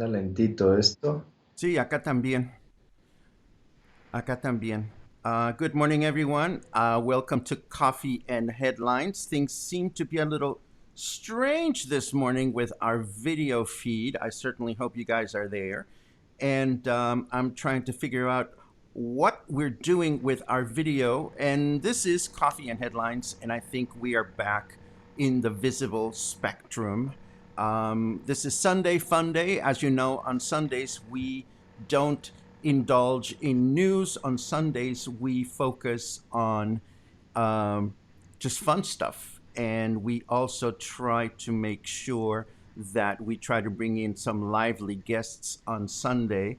Anda lentito esto. Sí, acá también. Acá también. Good morning, everyone. Welcome to Coffee and Headlines. Things seem to be a little strange this morning with our video feed. I certainly hope you guys are there. And I'm trying to figure out what we're doing with our video. And this is Coffee and Headlines, and I think we are back in the visible spectrum. This is Sunday Fun Day. As you know, on Sundays, we don't indulge in news. On Sundays, we focus on um, just fun stuff. And we also try to make sure that we try to bring in some lively guests on Sunday.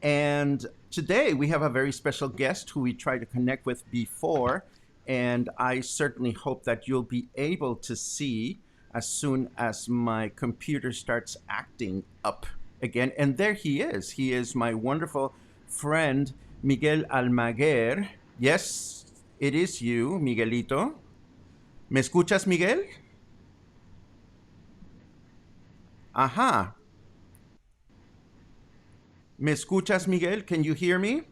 And today we have a very special guest who we tried to connect with before. And I certainly hope that you'll be able to see as soon as my computer starts acting up again. And there he is. He is my wonderful friend, Miguel Almaguer. Yes, it is you, Miguelito. ¿Me escuchas, Miguel? Ajá. ¿Me escuchas, Miguel? Can you hear me?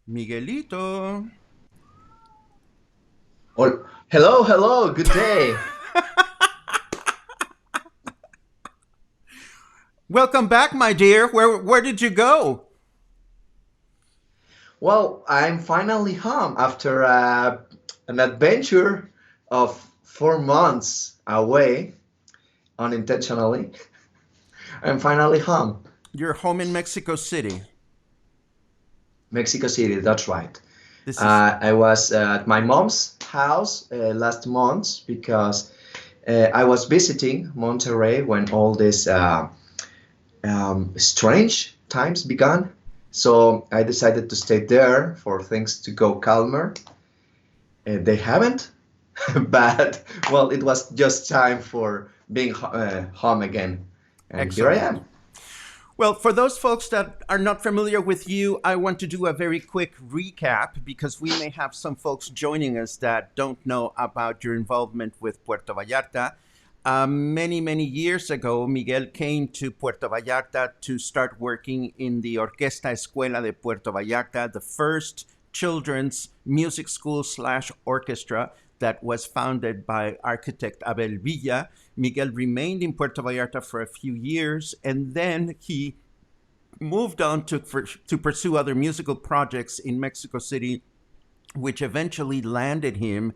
Miguelito. Hello, hello, good day. Welcome back, my dear. Where did you go? Well, I'm finally home after an adventure of 4 months away unintentionally. I'm finally home. You're home in Mexico City. Mexico City, that's right. This is I was at my mom's house last month because I was visiting Monterrey when all this strange times began. So I decided to stay there for things to go calmer. They haven't, but well, it was just time for being home again. And here I excellent. am. Well, for those folks that are not familiar with you, I want to do a very quick recap because we may have some folks joining us that don't know about your involvement with Puerto Vallarta. Many years ago, Miguel came to Puerto Vallarta to start working in the Orquesta Escuela de Puerto Vallarta, the first children's music school slash orchestra that was founded by architect Abel Villa. Miguel remained in Puerto Vallarta for a few years, and then he moved on to pursue other musical projects in Mexico City, which eventually landed him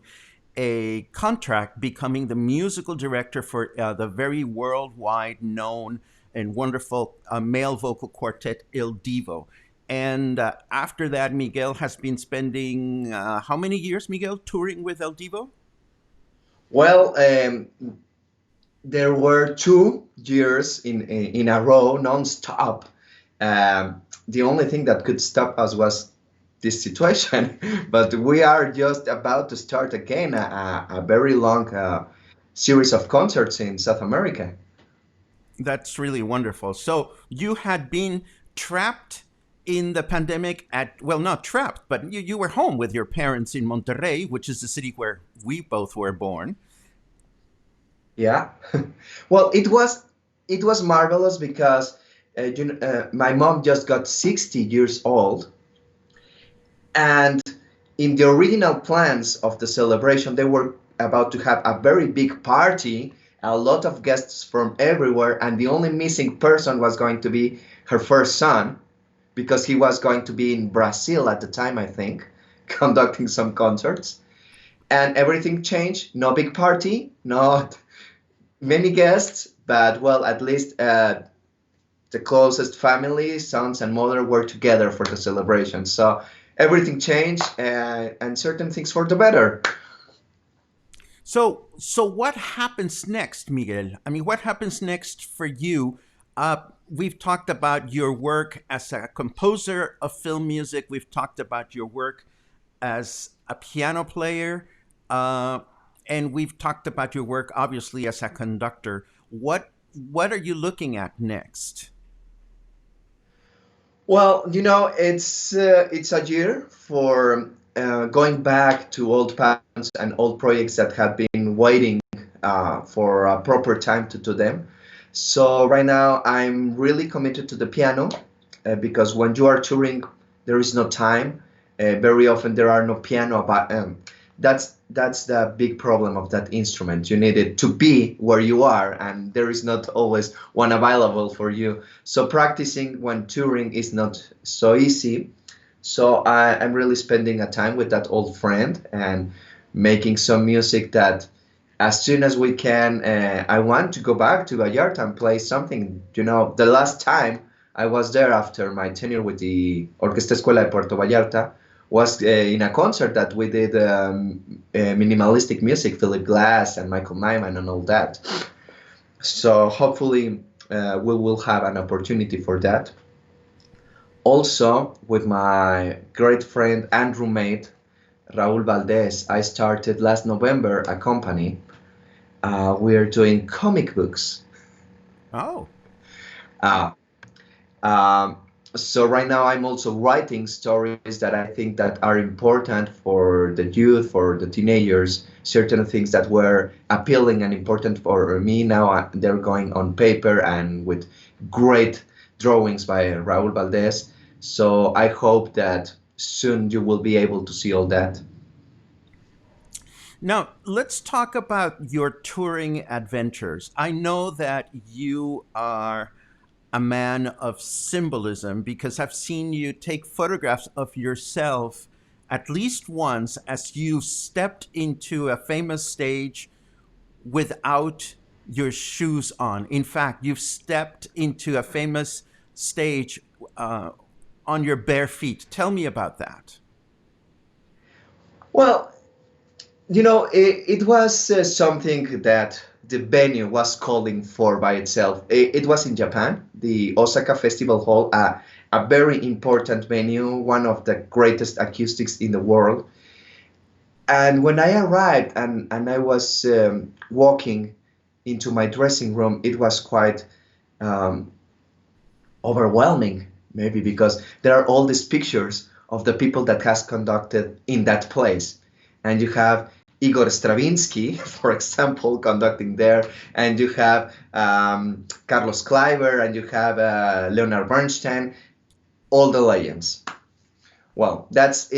a contract becoming the musical director for the very worldwide known and wonderful male vocal quartet Il Divo. And after that, Miguel has been spending how many years, Miguel, touring with El Divo? Well, there were 2 years in a row, non-stop. The only thing that could stop us was this situation, but we are just about to start again a very long series of concerts in South America. That's really wonderful. So you had been trapped in the pandemic at, well, not trapped, but you were home with your parents in Monterrey, which is the city where we both were born. Yeah. Well, it was marvelous because my mom just got 60 years old, and in the original plans of the celebration, they were about to have a very big party, a lot of guests from everywhere, and the only missing person was going to be her first son because he was going to be in Brazil at the time, I think, conducting some concerts. And everything changed. No big party, not many guests, but well, at least the closest family, sons and mother, were together for the celebration. So everything changed, and certain things for the better. So what happens next, Miguel? I mean, what happens next for you? We've talked about your work as a composer of film music. We've talked about your work as a piano player, uh, and we've talked about your work, obviously, as a conductor. What are you looking at next? Well, it's a year for going back to old patterns and old projects that have been waiting for a proper time to do them. So right now I'm really committed to the piano because when you are touring, there is no time. Very often there are no piano. But that's the big problem of that instrument. You need it to be where you are, and there is not always one available for you. So practicing when touring is not so easy. So I'm really spending a time with that old friend and making some music that as soon as we can, I want to go back to Vallarta and play something. You know, the last time I was there after my tenure with the Orquesta Escuela de Puerto Vallarta was in a concert that we did minimalistic music, Philip Glass and Michael Nyman and all that. So hopefully we will have an opportunity for that. Also, with my great friend and roommate, Raul Valdez, I started last November a company. We're doing comic books. Oh, Uh, um, so right now I'm also writing stories that I think that are important for the youth, for the teenagers. Certain things that were appealing and important for me now they're going on paper and with great drawings by Raul Valdez. So I hope that soon you will be able to see all that. now let's talk about your touring adventures. I know that you are a man of symbolism because I've seen you take photographs of yourself at least once as you stepped into a famous stage without your shoes on. In fact, you've stepped into a famous stage uh, on your bare feet. Tell me about that. Well, it was something that the venue was calling for by itself. It was in Japan, the Osaka Festival Hall, a very important venue, one of the greatest acoustics in the world. And when I arrived and I was walking into my dressing room, it was quite um, overwhelming, maybe because there are all these pictures of the people that has conducted in that place, and you have Igor Stravinsky, for example, conducting there, and you have Carlos Kleiber, and you have Leonard Bernstein, all the legends. Well, that's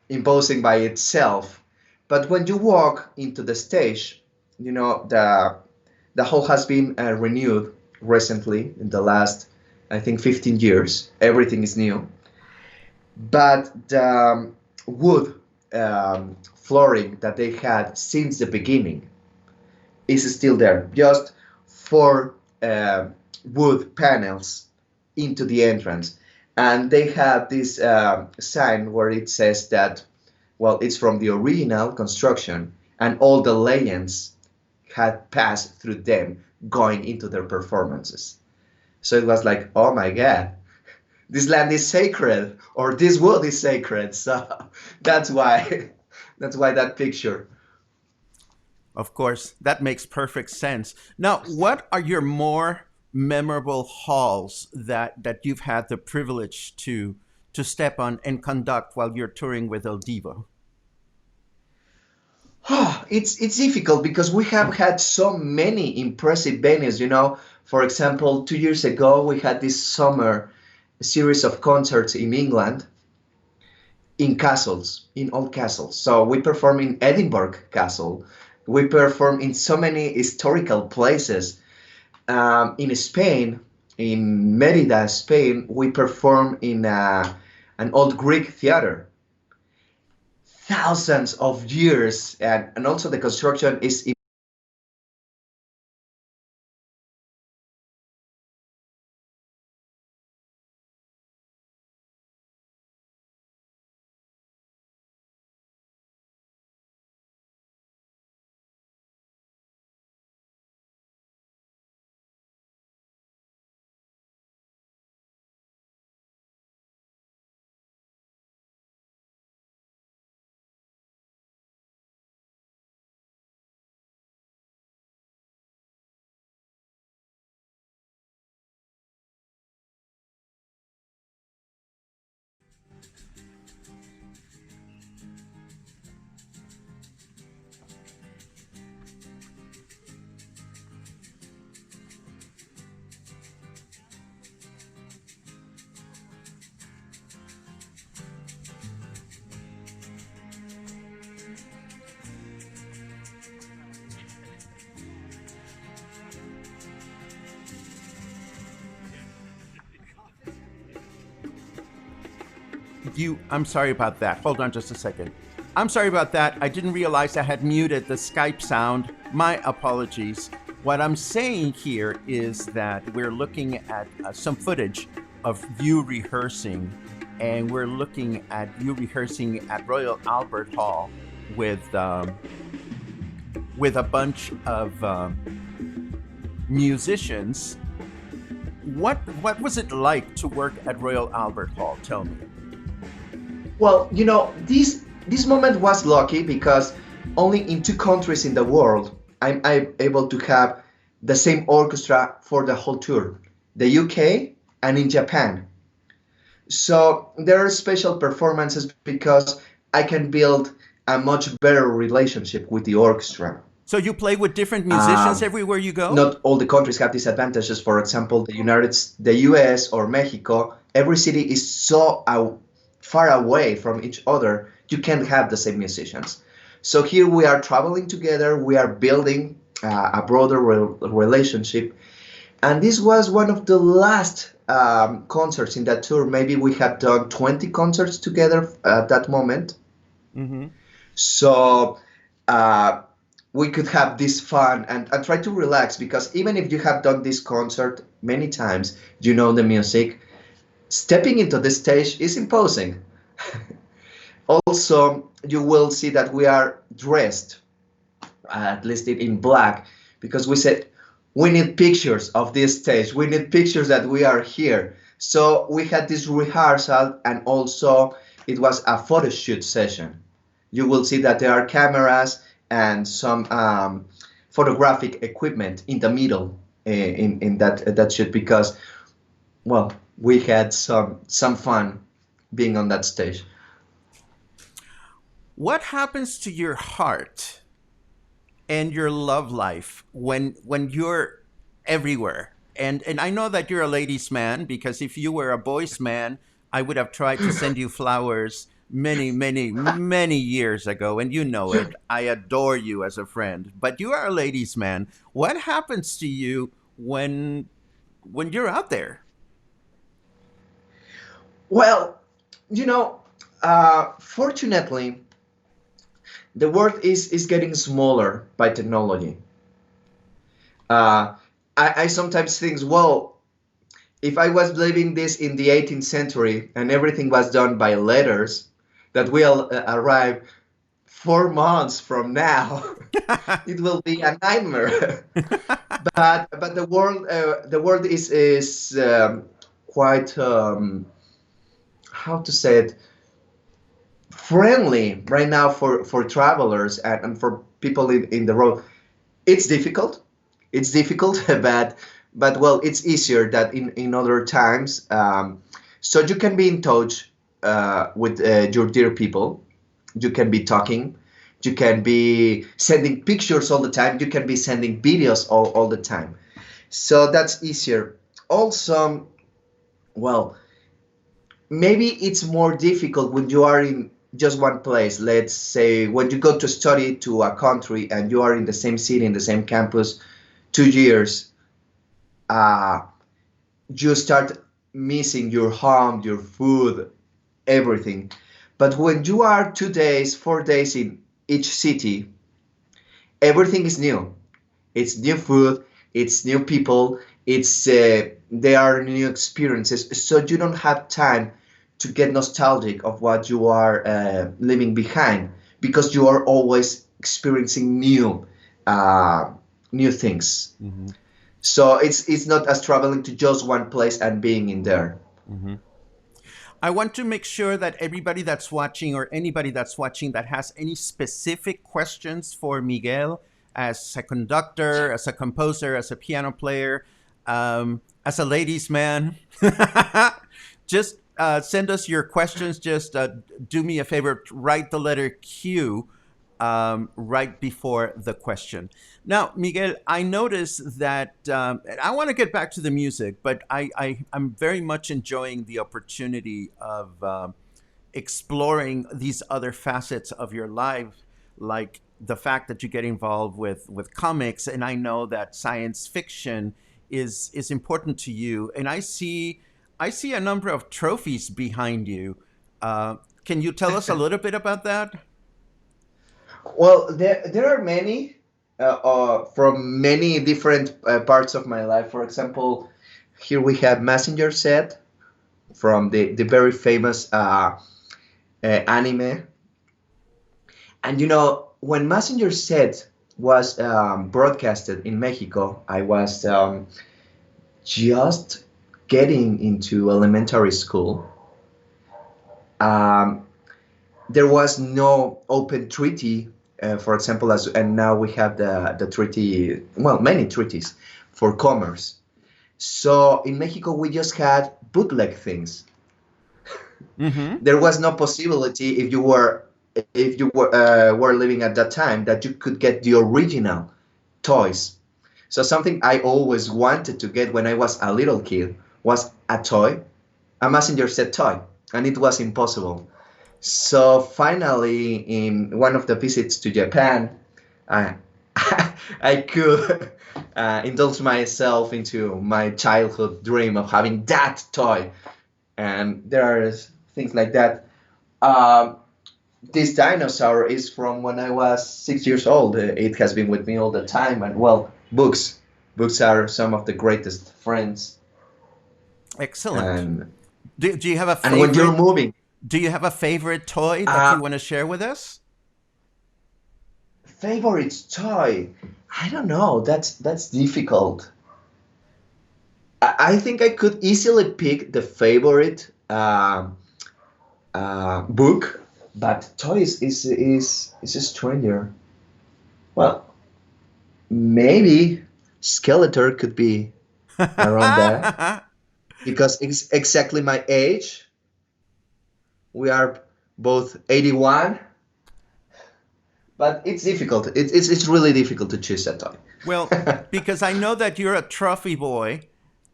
imposing by itself, but when you walk into the stage, the hall has been renewed recently in the last, I think, 15 years. Everything is new, but the wood flooring that they had since the beginning is still there. Just four wood panels into the entrance, and they have this sign where it says that, well, it's from the original construction, and all the legends had passed through them going into their performances. So it was like, oh my God, this land is sacred, or this wood is sacred. So that's why, that's why that picture. Of course, that makes perfect sense. Now, what are your more memorable halls that you've had the privilege to step on and conduct while you're touring with El Divo? It's difficult because we have had so many impressive venues. For example, 2 years ago we had this summer series of concerts in England in castles, in old castles. So we perform in Edinburgh Castle. We perform in so many historical places. In Spain, in Merida, Spain, we perform in an old Greek theater. Thousands of years, and also the construction is I'm sorry about that. Hold on just a second. I'm sorry about that. I didn't realize I had muted the Skype sound. My apologies. What I'm saying here is that we're looking at some footage of you rehearsing, and we're looking at you rehearsing at Royal Albert Hall with with a bunch of musicians. What was it like to work at Royal Albert Hall? Tell me. Well, this moment was lucky because only in two countries in the world I'm able to have the same orchestra for the whole tour, the UK and in Japan. So there are special performances because I can build a much better relationship with the orchestra. So you play with different musicians Um, everywhere you go? Not all the countries have these advantages. For example, the US or Mexico, every city is so far away from each other, you can't have the same musicians. So here we are traveling together, we are building a broader relationship. And this was one of the last concerts in that tour. Maybe we had done 20 concerts together at that moment. Mm-hmm. So uh, we could have this fun and try to relax because even if you have done this concert many times, you know the music, stepping into the stage is imposing. Also, you will see that we are dressed, at least in black, because we said we need pictures of this stage. We need pictures that we are here. So we had this rehearsal and also it was a photo shoot session. You will see that there are cameras and some photographic equipment in the middle in that shoot because well we had some fun being on that stage. What happens to your heart and your love life when you're everywhere? And I know that you're a ladies' man because if you were a boys' man, I would have tried to send you flowers many years ago, and you know it. I adore you as a friend, but you are a ladies' man. What happens to you when you're out there? Well, you know, fortunately, the world is getting smaller by technology. Uh, I sometimes think, well, if I was living this in the 18th century and everything was done by letters, that will arrive 4 months from now, it will be a nightmare. But the world is quite how to say it friendly right now for travelers and for people in the road. It's difficult. It's difficult, but well, it's easier than in other times. So you can be in touch with your dear people. You can be talking. You can be sending pictures all the time. You can be sending videos all the time. So that's easier. Also, well, maybe it's more difficult when you are in just one place. Let's say when you go to study to a country and you are in the same city, in the same campus, 2 years, uh, you start missing your home, your food, everything. But when you are 2 days, 4 days in each city, everything is new. It's new food, it's new people, it's there are new experiences. So you don't have time to get nostalgic of what you are leaving behind because you are always experiencing uh, new things. Hmm. So it's not as traveling to just one place and being in there. Hmm. I want to make sure that everybody that's watching or anybody that's watching that has any specific questions for Miguel as a conductor, as a composer, as a piano player, as a ladies' man, just send us your questions. Just do me a favor, write the letter Q right before the question. Now, Miguel, I noticed that I want to get back to the music, but I'm very much enjoying the opportunity of exploring these other facets of your life, like the fact that you get involved with comics, and I know that science fiction is important to you, and I see a number of trophies behind you. Uh, can you tell us a little bit about that? Well, there are many from many different parts of my life. For example, here we have Messenger Set from the very famous anime. And when Messenger Set was broadcasted in Mexico, I was just getting into elementary school. Um, there was no open treaty, for example, and now we have the treaty, well, many treaties for commerce. So in Mexico, we just had bootleg things. Mm-hmm. There was no possibility if you were living at that time that you could get the original toys. So something I always wanted to get when I was a little kid was a toy, a Messenger Set toy, and it was impossible. So finally, in one of the visits to Japan, I I could indulge myself into my childhood dream of having that toy, and there are things like that. Um, this dinosaur is from when I was 6 years old. It has been with me all the time, and well, books are some of the greatest friends. Excellent. And Do you have a and when you're favorite? moving, Do you have a favorite toy that uh, you want to share with us? favorite toy. I don't know. That's difficult. I think I could easily pick the favorite book, but toys is a stranger. Well, maybe Skeletor could be around that because it's exactly my age. We are both 81, but it's difficult. It's really difficult to choose a toy. Well, because I know that you're a trophy boy,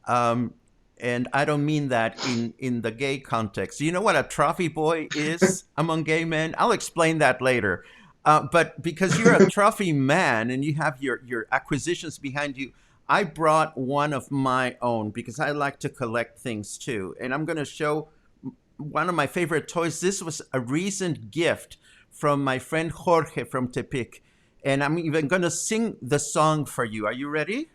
um, and I don't mean that in the gay context. Do you know what a trophy boy is among gay men? I'll explain that later. But because you're a trophy man and you have your acquisitions behind you, I brought one of my own because I like to collect things too, and I'm going to show one of my favorite toys. This was a recent gift from my friend Jorge from Tepic. And I'm even going to sing the song for you. Are you ready?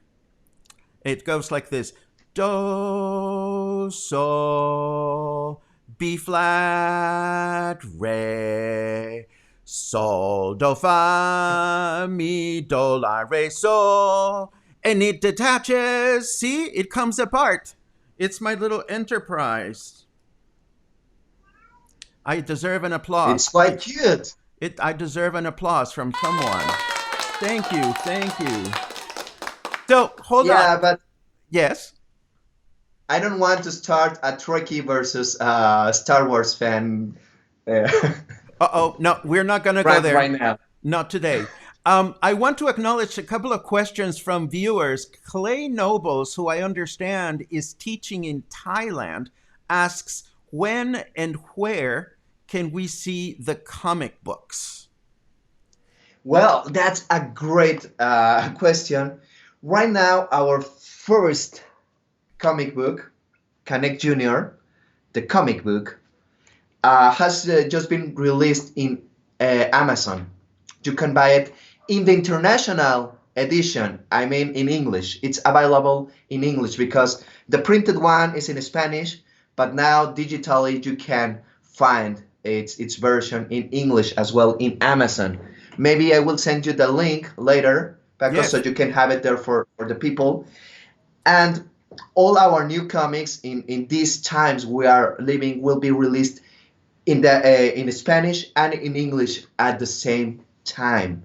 It goes like this: Do, sol, B flat, re, sol, do, fa, mi, do, la, re, sol. And it detaches. See, it comes apart. It's my little enterprise. I deserve an applause. It's quite cute. I deserve an applause from someone. Thank you, thank you. So hold on. Yeah, but Yes. I don't want to start a Trekkie versus Star Wars fan uh, Oh, no, we're not going to go right there. now. Not today. I want to acknowledge a couple of questions from viewers. Clay Nobles, who I understand is teaching in Thailand, asks when and where can we see the comic books? Well, that's a great question. Right now, our first comic book, Connect Junior, the comic book, has just been released in Amazon. You can buy it in the international edition. I mean, in English. It's available in English because the printed one is in Spanish, but now digitally you can find its version in English as well in Amazon. Maybe I will send you the link later, because so Yes. you can have it there for the people. And all our new comics in these times we are living will be released in Spanish and in English at the same time.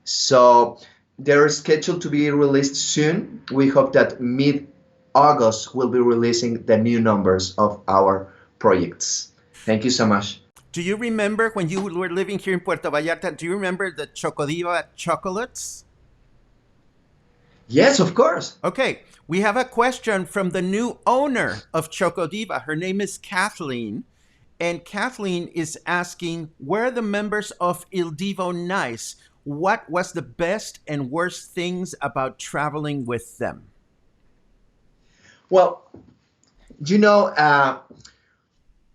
So they're scheduled to be released soon. We hope that mid August we'll be releasing the new numbers of our projects. Thank you so much. Do you remember when you were living here in Puerto Vallarta? Do you remember the Chocodiva chocolates? Yes, of course. Okay, we have a question from the new owner of Chocodiva. Her name is Kathleen. And Kathleen is asking, were the members of Il Divo nice? What was the best and worst things about traveling with them? Well, you know,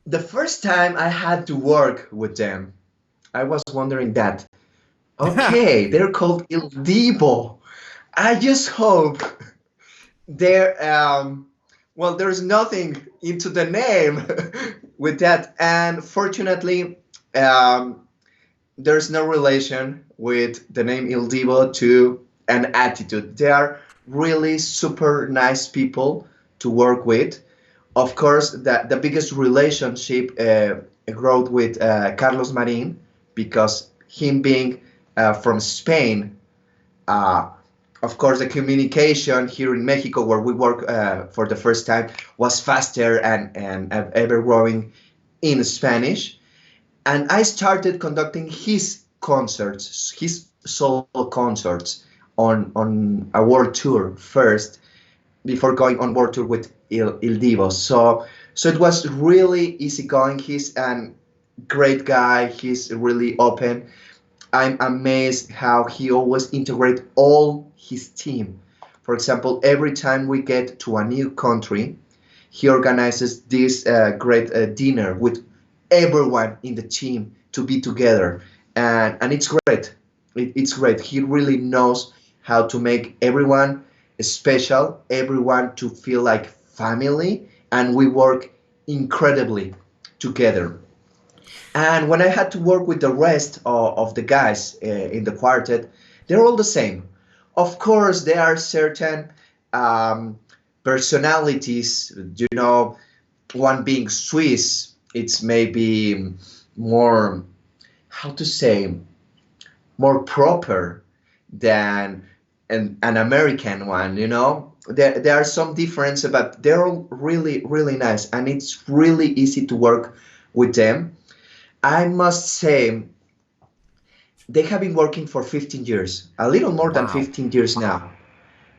The first time I had to work with them, I was wondering that, okay, they're called Il Divo. I just hope there well, there's nothing into the name with that, and fortunately, um, there's no relation with the name Il Divo to an attitude. They are really super nice people to work with. Of course, the biggest relationship growth with Carlos Marin, because him being from Spain, uh, of course, the communication here in Mexico, where we work for the first time, was faster and ever growing in Spanish. And I started conducting his concerts, his solo concerts on a world tour first, before going on world tour with Il Divo. So it was really easygoing. He's a great guy. He's really open. I'm amazed how he always integrate all his team. For example, every time we get to a new country, he organizes this great dinner with everyone in the team to be together, and it's great. It's great. He really knows how to make everyone special, everyone to feel like family, and we work incredibly together. And when I had to work with the rest of the guys in the quartet, they're all the same. Of course, there are certain um, personalities, one being Swiss, it's maybe more, how to say, more proper than an American one. There are some difference, but they're all really, really nice, and it's really easy to work with them. I must say, they have been working for 15 years, a little more than Wow. 15 years now.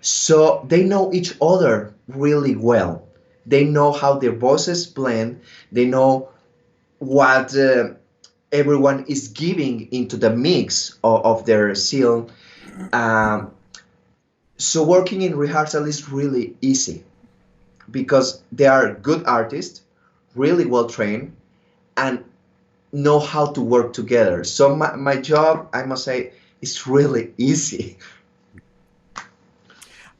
So they know each other really well. They know how their voices blend. They know what everyone is giving into the mix of their seal. Um, so working in rehearsal is really easy because they are good artists, really well trained, and know how to work together. So my job, I must say, is really easy.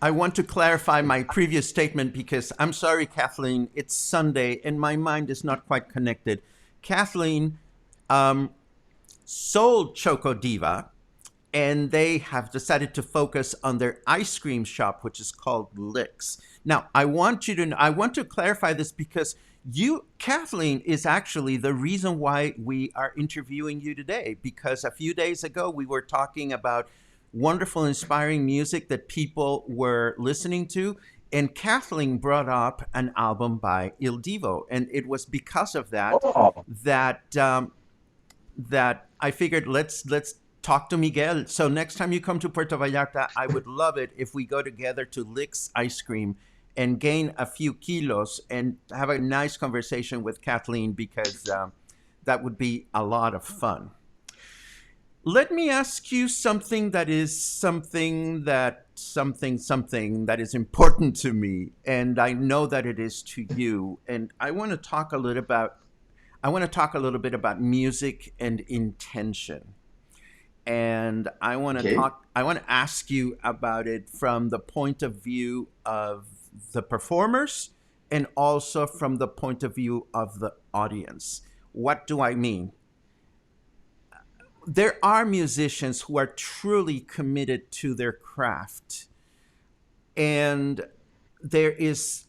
I want to clarify my previous statement because I'm sorry, Kathleen, it's Sunday and my mind is not quite connected. Kathleen um, sold Choco Diva and they have decided to focus on their ice cream shop, which is called Licks. Now, I want to clarify this because Kathleen, is actually the reason why we are interviewing you today. Because a few days ago, we were talking about wonderful, inspiring music that people were listening to. And Kathleen brought up an album by Il Divo. And it was because of that Oh, that that I figured let's talk to Miguel. So next time you come to Puerto Vallarta, I would love it if we go together to Licks Ice Cream and gain a few kilos and have a nice conversation with Kathleen because that would be a lot of fun. Let me ask you something that is something that is important to me, and I know that it is to you. And I want to talk a little bit about music and intention. And okay. I want to ask you about it from the point of view of the performers and also from the point of view of the audience. What do I mean? There are musicians who are truly committed to their craft, and there is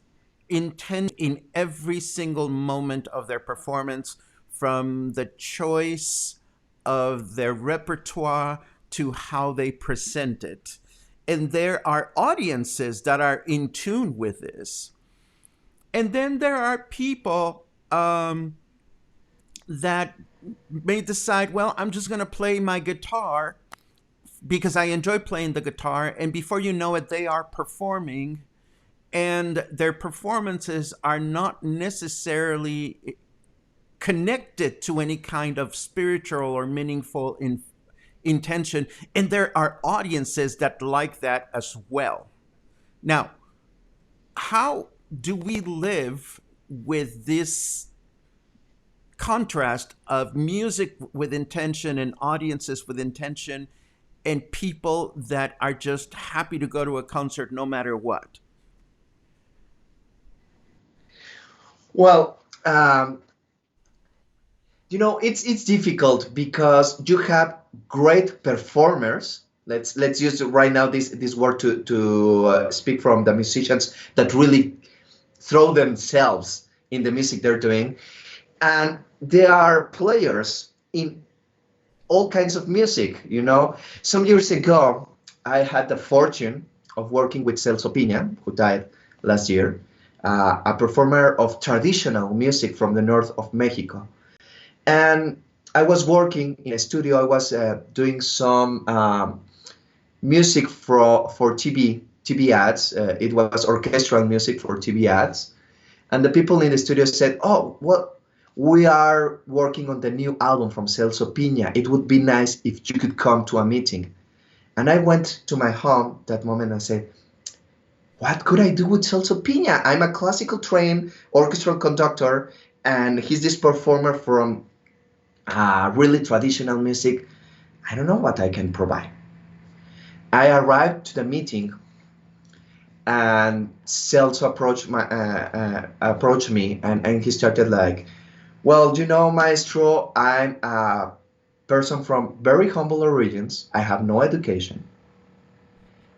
intention in every single moment of their performance, from the choice of their repertoire to how they present it. And there are audiences that are in tune with this. And then there are people that may decide, well, I'm just going to play my guitar because I enjoy playing the guitar. And before you know it, they are performing, and their performances are not necessarily connected to any kind of spiritual or meaningful intention. And there are audiences that like that as well. Now, how do we live with this contrast of music with intention and audiences with intention and people that are just happy to go to a concert no matter what. Well, it's difficult because you have great performers. Let's use right now this word to speak from the musicians that really throw themselves in the music they're doing, and there are players in all kinds of music. Some years ago, I had the fortune of working with Celso Piña, who died last year, a performer of traditional music from the north of Mexico. And I was working in a studio. I was doing some music for TV ads. It was orchestral music for TV ads. And the people in the studio said, "Oh, well, we are working on the new album from Celso Piña. It would be nice if you could come to a meeting." And I went to my home that moment and said, "What could I do with Celso Piña? I'm a classical trained orchestral conductor, and he's this performer from really traditional music. I don't know what I can provide." I arrived to the meeting, and Celso approached me, and he started like, "Well, maestro, I'm a person from very humble origins. I have no education,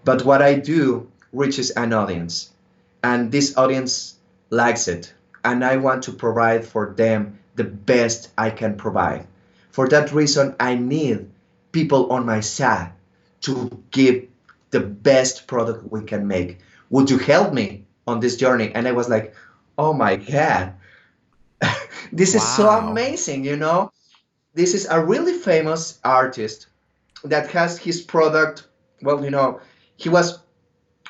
but what I do reaches an audience, and this audience likes it, and I want to provide for them the best I can provide. For that reason, I need people on my side to give the best product we can make. Would you help me on this journey?" And I was like, "Oh my God, this is so Wow. amazing. This is a really famous artist that has his product. Well, he was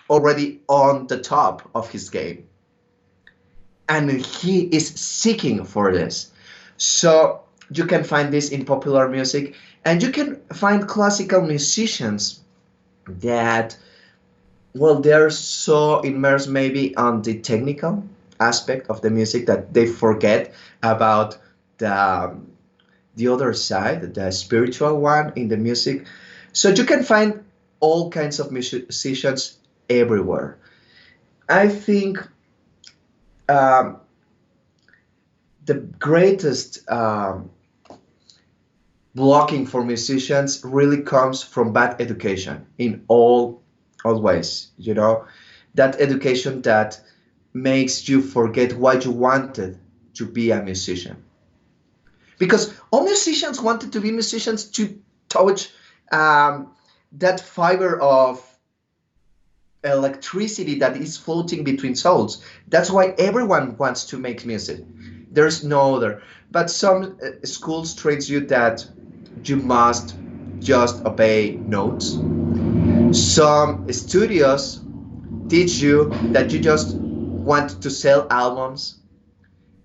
already on the top of his game, and he is seeking for this. So you can find this in popular music, and you can find classical musicians that, well, they're so immersed maybe on the technical aspect of the music that they forget about the the other side, the spiritual one in the music. So you can find all kinds of musicians everywhere. I think um, the greatest blocking for musicians really comes from bad education in all ways. That education that makes you forget why you wanted to be a musician. Because all musicians wanted to be musicians to touch um, that fiber of electricity that is floating between souls. That's why everyone wants to make music. There's no other. But some schools train you that you must just obey notes. Some studios teach you that you just want to sell albums.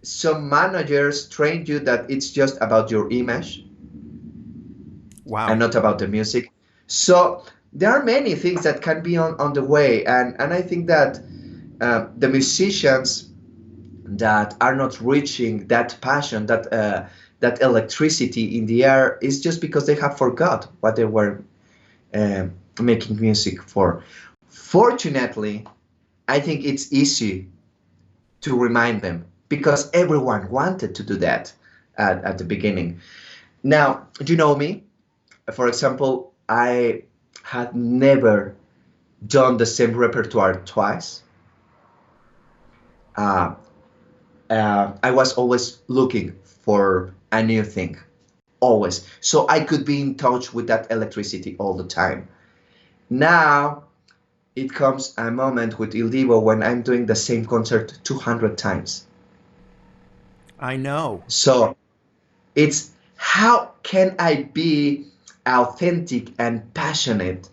Some managers train you that it's just about your image and Wow. not about the music. So there are many things that can be on the way, and I think that the musicians that are not reaching that passion, that electricity in the air, is just because they have forgot what they were making music for. Fortunately, I think it's easy to remind them because everyone wanted to do that at the beginning. Now, you know me. For example, I had never done the same repertoire twice. Uh, I was always looking for a new thing, always. So I could be in touch with that electricity all the time. Now it comes a moment with Il Divo when I'm doing the same concert 200 times. I know. So it's how can I be authentic and passionate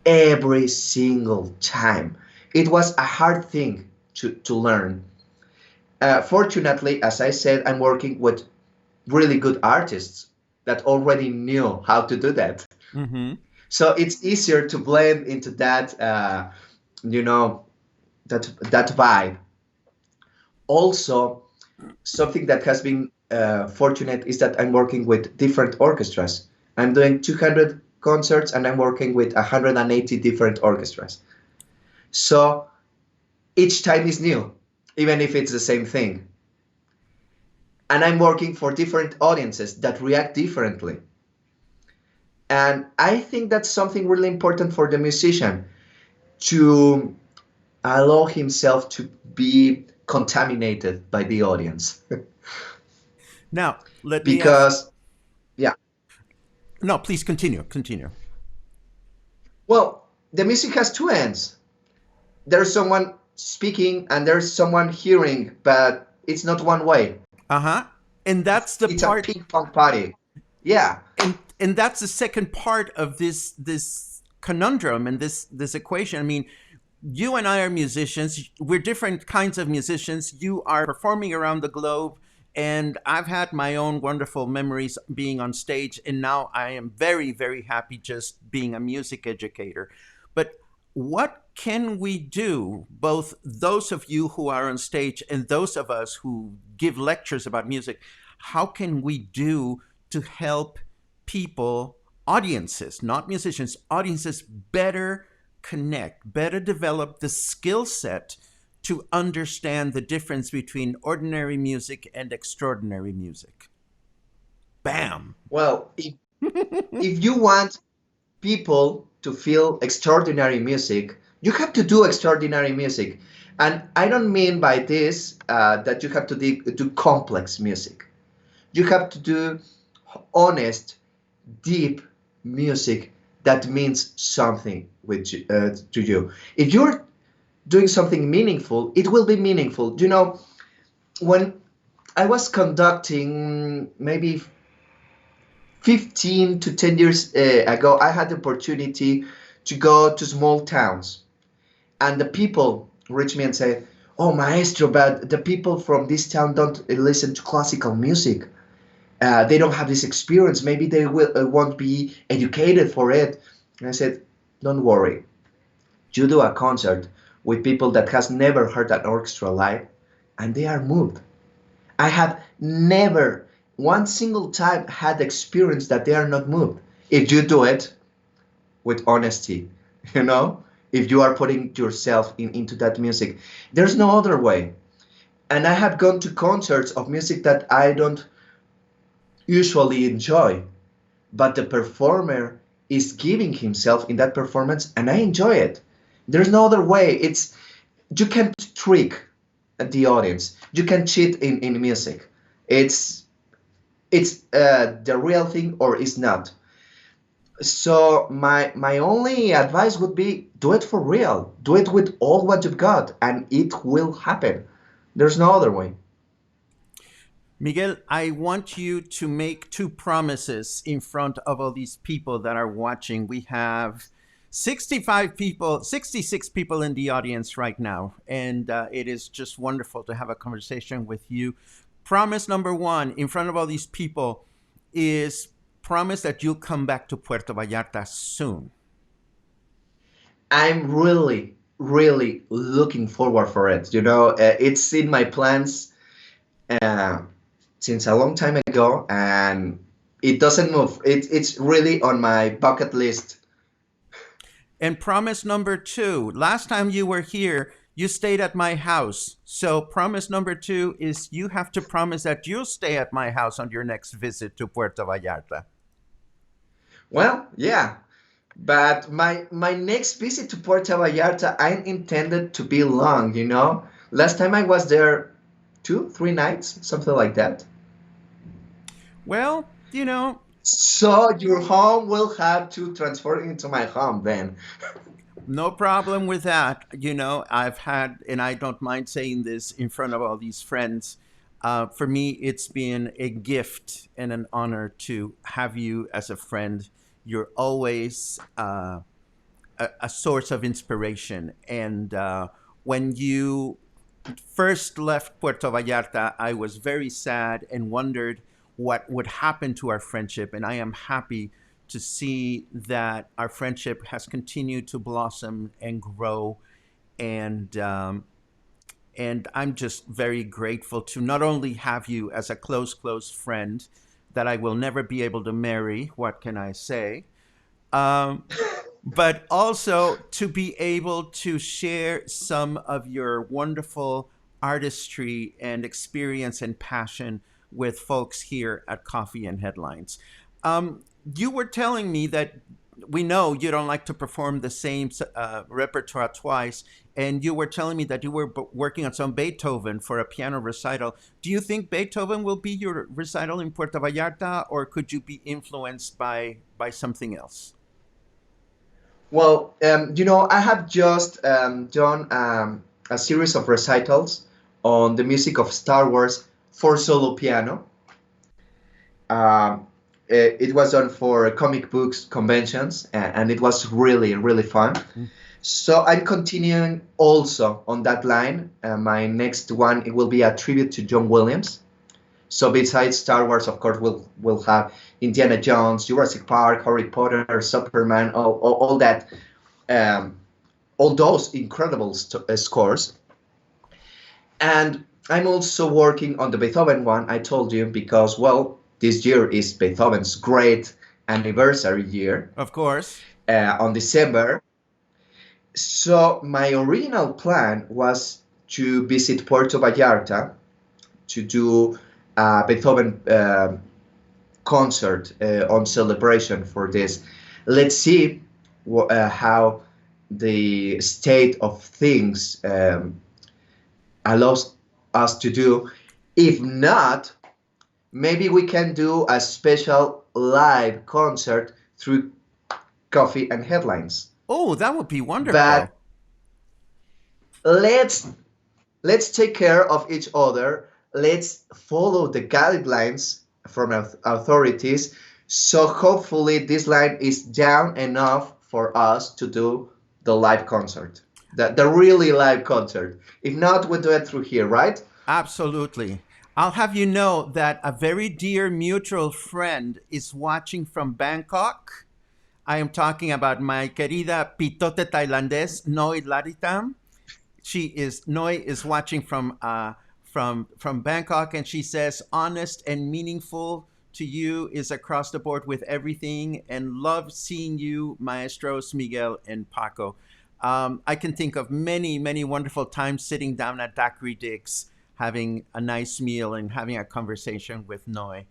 every single time? It was a hard thing to learn. Fortunately, as I said, I'm working with really good artists that already knew how to do that. Mm-hmm. So it's easier to blend into that, you know, that vibe. Also, something that has been fortunate is that I'm working with different orchestras. I'm doing 200 concerts and I'm working with 180 different orchestras. So each time is new, even if it's the same thing. And I'm working for different audiences that react differently. And I think that's something really important for the musician to allow himself to be contaminated by the audience. Now, let me ask. Because, yeah, No, please continue. Continue. well, the music has two ends. There's someone speaking and there's someone hearing, but it's not one way. Uh huh. And that's the It's a part. ping pong party. Yeah. And that's the second part of this conundrum and this equation. I mean, you and I are musicians. We're different kinds of musicians. You are performing around the globe, and I've had my own wonderful memories being on stage, and now I am very, very happy just being a music educator. But what can we do, both those of you who are on stage and those of us who give lectures about music, how can we do to help people, audiences, not musicians, audiences better connect, better develop the skill set to understand the difference between ordinary music and extraordinary music? Bam. Well, if you want people to feel extraordinary music, you have to do extraordinary music. And I don't mean by this that you have to do complex music. You have to do honest, deep music that means something to you. If you're doing something meaningful, it will be meaningful. You know, when I was conducting maybe 15 to 10 years ago, I had the opportunity to go to small towns, and the people reach me and say, "Oh, maestro, but the people from this town don't listen to classical music. They don't have this experience. Maybe they won't be educated for it." And I said, "Don't worry. You do a concert with people that has never heard an orchestra live, and they are moved. I have never one single time had experience that they are not moved. If you do it with honesty, you know, if you are putting yourself into that music, there's no other way." And I have gone to concerts of music that I don't usually enjoy, but the performer is giving himself in that performance, and I enjoy it. There's no other way. It's you can't trick the audience. You can cheat in music. It's the real thing or it's not. So my only advice would be do it for real. Do it with all what you've got, and it will happen. There's no other way. Miguel, I want you to make two promises in front of all these people that are watching. We have 65 people, 66 people in the audience right now, and it is just wonderful to have a conversation with you. Promise number one in front of all these people is promise that you'll come back to Puerto Vallarta soon. I'm really, really looking forward for it. You know, it's in my plans uh, since a long time ago, and it doesn't move. It's really on my bucket list. And promise number two, last time you were here, you stayed at my house. So promise number two is you have to promise that you'll stay at my house on your next visit to Puerto Vallarta. Well, yeah, but my next visit to Puerto Vallarta, I intended to be long. You know, last time I was there 2, 3 nights, something like that. Well, you know, So your home will have to transform into my home then. no problem with that. You know, I've had, and I don't mind saying this in front of all these friends. For me, it's been a gift and an honor to have you as a friend. You're always a source of inspiration. And when you first left Puerto Vallarta, I was very sad and wondered what would happen to our friendship. And I am happy to see that our friendship has continued to blossom and grow. And And I'm just very grateful to not only have you as a close, close friend that I will never be able to marry. What can I say? Um, but also to be able to share some of your wonderful artistry and experience and passion with folks here at Coffee and Headlines. You were telling me that we know you don't like to perform the same repertoire twice, and you were telling me that you were working on some Beethoven for a piano recital. Do you think Beethoven will be your recital in Puerto Vallarta, or could you be influenced by something else? Well, I have just done a series of recitals on the music of Star Wars for solo piano. Um, it was done for comic books conventions, and it was really, really fun. So I'm continuing also on that line. My next one, it will be a tribute to John Williams. So besides Star Wars, of course, we'll have Indiana Jones, Jurassic Park, Harry Potter, Superman, all that, um, all those incredible scores. And I'm also working on the Beethoven one I told you because, well, this year is Beethoven's great anniversary year Of course. on December. So my original plan was to visit Puerto Vallarta to do a Beethoven concert on celebration for this. Let's see how the state of things allows us to do. If not, maybe we can do a special live concert through Coffee and Headlines. Oh, that would be But wonderful. let's let's take care of each other. Let's follow the guidelines from authorities. So hopefully this line is down enough for us to do the live concert, the really live concert. If not, we'll do it through here, right? Absolutely. I'll have you know that a very dear mutual friend is watching from Bangkok. I am talking about my querida pitote tailandés, Noi Laritam. Noi is watching from Bangkok, and she says honest and meaningful to you is across the board with everything, and love seeing you, maestros Miguel and Paco. I can think of many wonderful times sitting down at Daiquiri Dix, having a nice meal and having a conversation with Noi.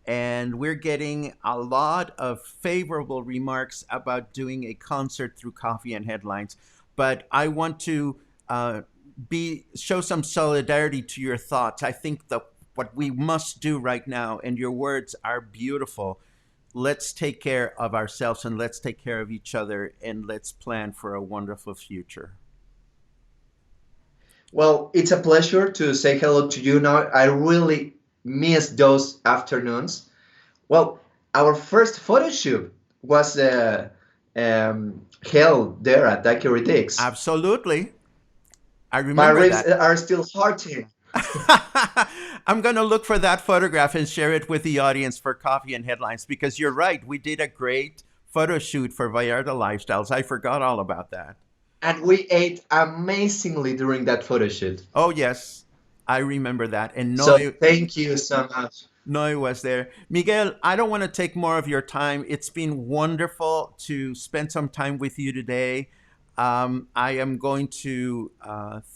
And we're getting a lot of favorable remarks about doing a concert through Coffee and Headlines. But I want to uh, be show some solidarity to your thoughts. I think that what we must do right now, and your words are beautiful. Let's take care of ourselves and let's take care of each other and let's plan for a wonderful future. Well, it's a pleasure to say hello to you now. I really miss those afternoons. Well, our first photo shoot was held there at Daiquiri Dix. Absolutely. I My remember ribs that. are still hurting. I'm going to look for that photograph and share it with the audience for Coffee and Headlines because you're right. We did a great photo shoot for Vallarta Lifestyles. I forgot all about that. And we ate amazingly during that photo shoot. Oh, yes. I remember that. And So thank you so much. Noi was there. Miguel, I don't want to take more of your time. It's been wonderful to spend some time with you today. I am going to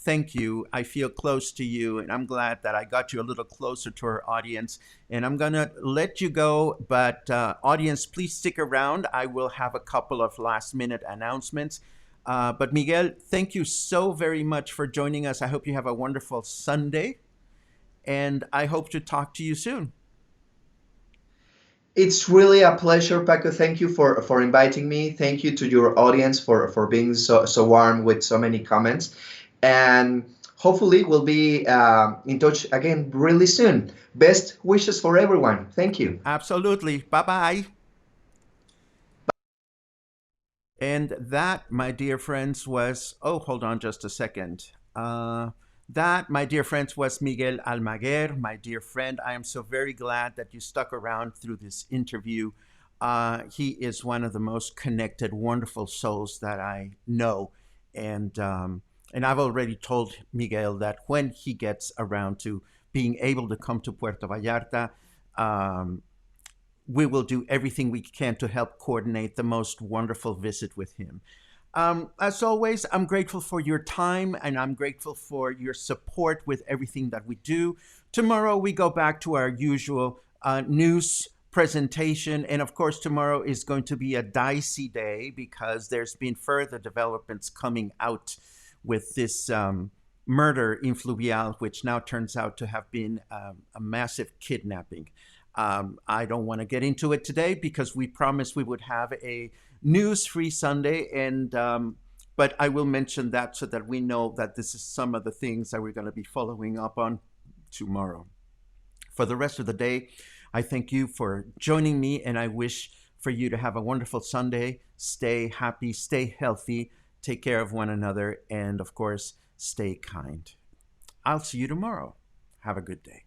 thank you. I feel close to you, and I'm glad that I got you a little closer to our audience. And I'm going to let you go, but audience, please stick around. I will have a couple of last minute announcements. But Miguel, thank you so very much for joining us. I hope you have a wonderful Sunday, and I hope to talk to you soon. It's really a pleasure, Paco. Thank you for inviting me. Thank you to your audience for being so warm with so many comments. And hopefully we'll be in touch again really soon. Best wishes for everyone. Thank you. Absolutely. Bye bye. And that, my dear friends, was, oh, hold on just a second. That, my dear friends, was Miguel Almaguer, my dear friend. I am so very glad that you stuck around through this interview. He is one of the most connected, wonderful souls that I know. And And I've already told Miguel that when he gets around to being able to come to Puerto Vallarta, um, we will do everything we can to help coordinate the most wonderful visit with him. As always, I'm grateful for your time and I'm grateful for your support with everything that we do. Tomorrow, we go back to our usual news presentation. And of course, tomorrow is going to be a dicey day because there's been further developments coming out with this murder in Fluvial, which now turns out to have been a massive kidnapping. I don't want to get into it today because we promised we would have a news-free Sunday, and but I will mention that so that we know that this is some of the things that we're going to be following up on tomorrow. For the rest of the day, I thank you for joining me, and I wish for you to have a wonderful Sunday. Stay happy, stay healthy, take care of one another, and of course, stay kind. I'll see you tomorrow. Have a good day.